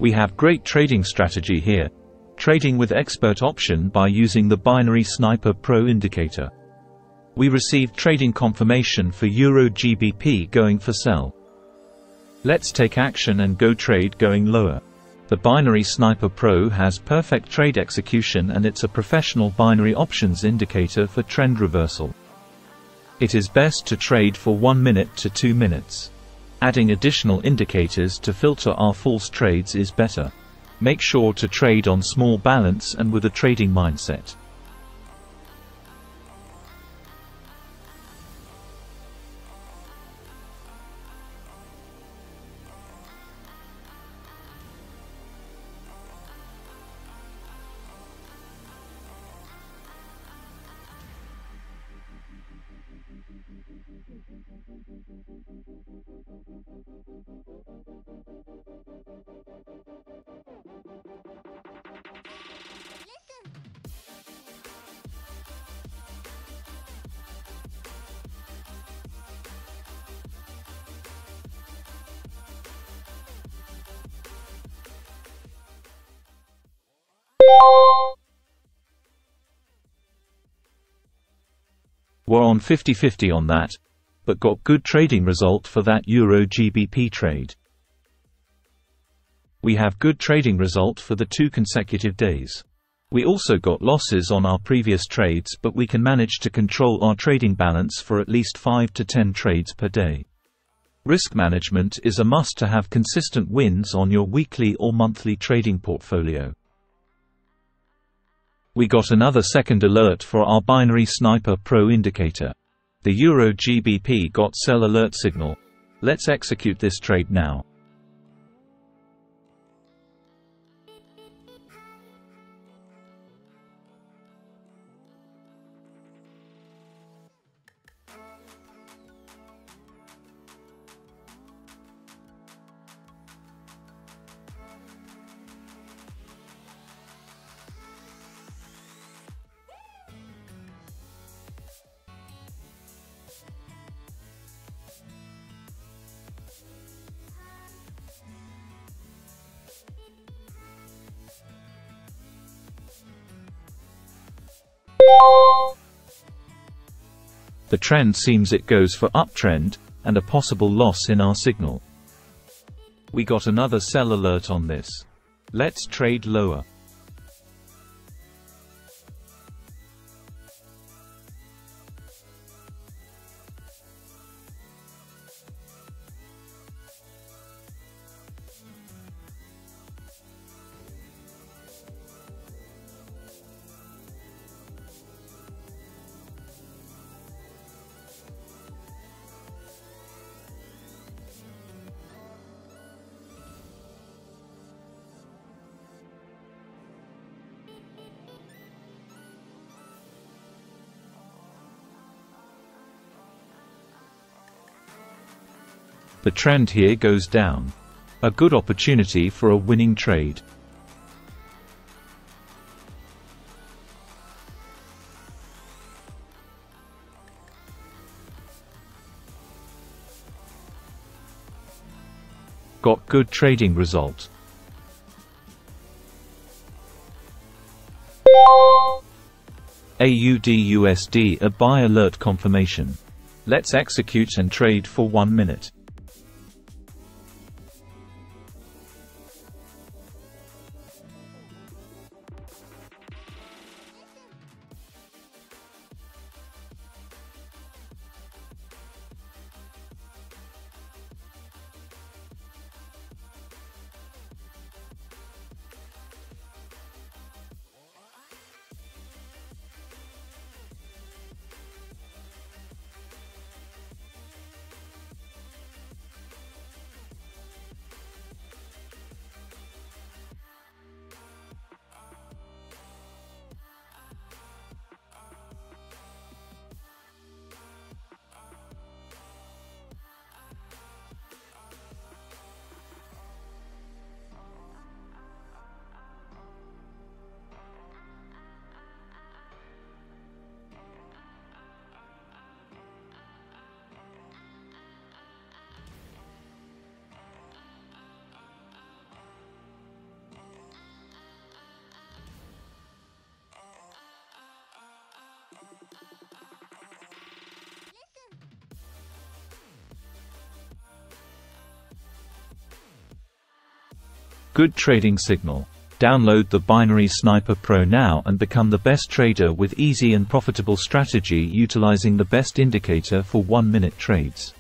We have great trading strategy here. Trading with expert option by using the binary Sniper Pro indicator. We received trading confirmation for Euro GBP going for sell. Let's take action and go trade going lower. The binary Sniper Pro has perfect trade execution and it's a professional binary options indicator for trend reversal. It is best to trade for 1 minute to 2 minutes. Adding additional indicators to filter our false trades is better. Make sure to trade on small balance and with a trading mindset. We're on 50-50 on that, but got good trading result for that Euro GBP trade. We have good trading result for the 2 consecutive days. We also got losses on our previous trades, but we can manage to control our trading balance for at least 5 to 10 trades per day. Risk management is a must to have consistent wins on your weekly or monthly trading portfolio. We got another second alert for our binary Sniper Pro indicator. The Euro GBP got sell alert signal. Let's execute this trade now. The trend seems it goes for uptrend, and a possible loss in our signal. We got another sell alert on this. Let's trade lower. The trend here goes down. A good opportunity for a winning trade. Got good trading result. AUD/USD a buy alert confirmation. Let's execute and trade for 1 minute. Good trading signal. Download the Binary Sniper Pro now and become the best trader with easy and profitable strategy utilizing the best indicator for 1-minute trades.